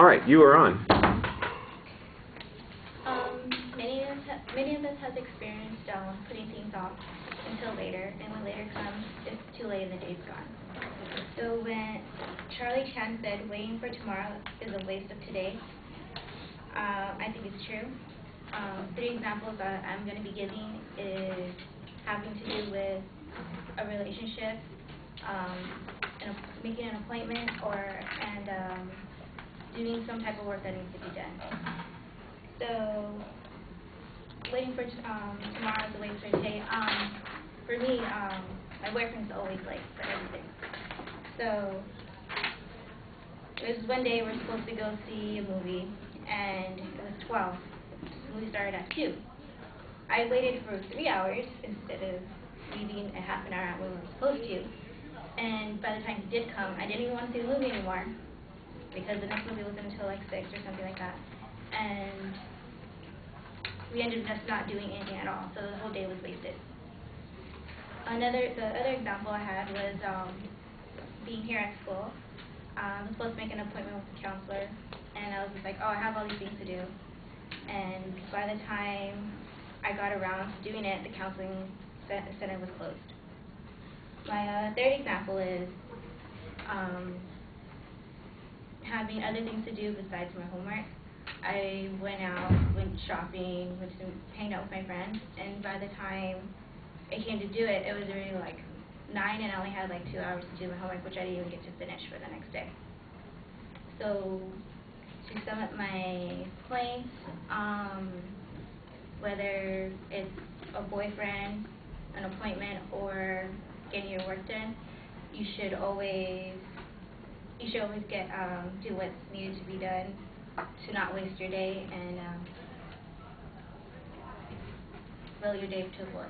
right, you are on. Many of us have experienced putting things off until later, and when later comes, it's too late and the day's gone. So when Charlie Chan said waiting for tomorrow is a waste of today, I think it's true. 3 examples that I'm going to be giving is having to do with a relationship, making an appointment, and doing some type of work that needs to be done. So waiting for tomorrow is a waste of today. For me, my boyfriend's always late for everything. So there was one day we were supposed to go see a movie, and it was 12. The movie started at 2. I waited for 3 hours instead of leaving a half an hour when we were supposed to. And by the time he did come, I didn't even want to see the movie anymore because the next movie wasn't until like 6 or something like that. And we ended up just not doing anything at all, so the whole day was wasted. The other example I had was being here at school. I was supposed to make an appointment with the counselor, and I was just like, oh, I have all these things to do. And by the time I got around to doing it, the counseling center was closed. My third example is having other things to do besides my homework. I went out, went shopping, went to hang out with my friends, and by the time I came to do it, it was already like 9, and I only had like 2 hours to do my homework, which I didn't even get to finish for the next day. So to sum up my points, whether it's a boyfriend, an appointment, or getting your work done, you should always get do what's needed to be done to not waste your day and fill your day to the fullest.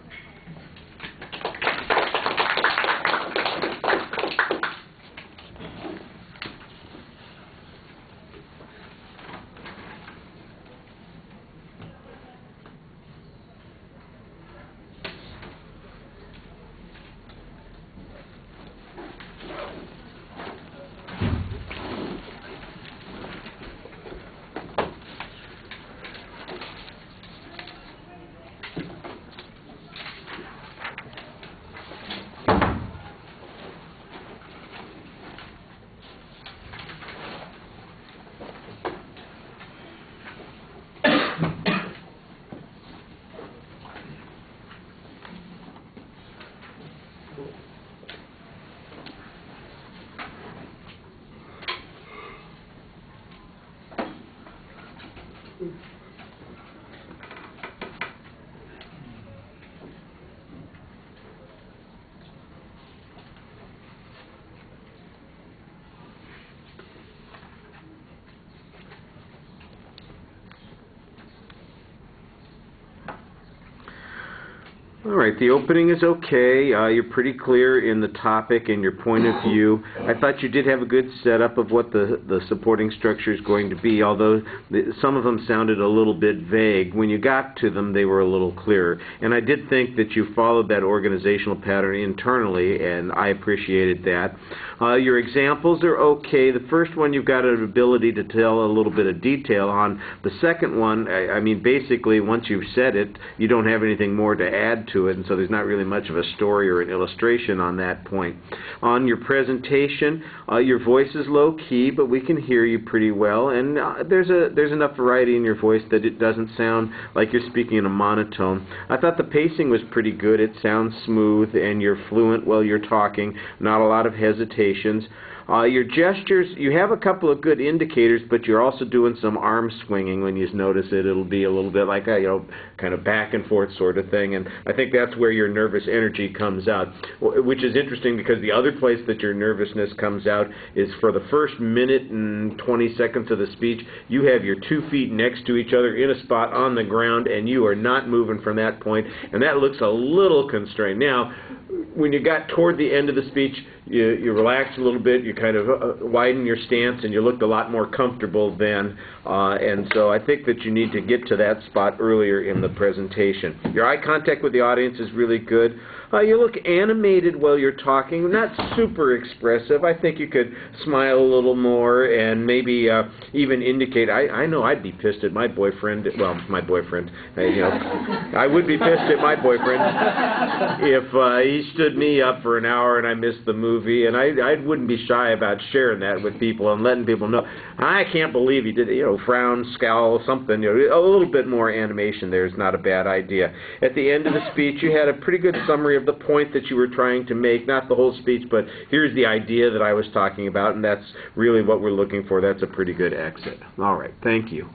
All right, the opening is okay. You're pretty clear in the topic and your point of view. I thought you did have a good setup of what the supporting structure is going to be, although some of them sounded a little bit vague. When you got to them, they were a little clearer. And I did think that you followed that organizational pattern internally, and I appreciated that. Your examples are okay. The first one, you've got an ability to tell a little bit of detail on. The second one, I mean, basically, once you've said it, you don't have anything more to add to it, and so there's not really much of a story or an illustration on that point. On your presentation, your voice is low key, but we can hear you pretty well, and there's enough variety in your voice that it doesn't sound like you're speaking in a monotone. I thought the pacing was pretty good. It sounds smooth, and you're fluent while you're talking, not a lot of hesitations. Your gestures, you have a couple of good indicators, but you're also doing some arm swinging. When you notice it, it'll be a little bit like a, kind of back and forth sort of thing, and I think that's where your nervous energy comes out, which is interesting because the other place that your nervousness comes out is for the first minute and 20 seconds of the speech. You have your 2 feet next to each other in a spot on the ground, and you are not moving from that point, and that looks a little constrained. Now, when you got toward the end of the speech, you relax a little bit, you kind of widen your stance, and you looked a lot more comfortable then. And so I think that you need to get to that spot earlier in the presentation. Your eye contact with the audience is really good. You look animated while you're talking, not super expressive. I think you could smile a little more and maybe even indicate, I know I'd be pissed at my boyfriend, well, my boyfriend, you know, I would be pissed at my boyfriend if he stood me up for an hour and I missed the movie, and I wouldn't be shy about sharing that with people and letting people know, I can't believe he did it, you know, frown, scowl, something, you know, a little bit more animation there is not a bad idea. At the end of the speech, you had a pretty good summary of the point that you were trying to make, not the whole speech, but here's the idea that I was talking about, and that's really what we're looking for. That's a pretty good exit. All right, thank you.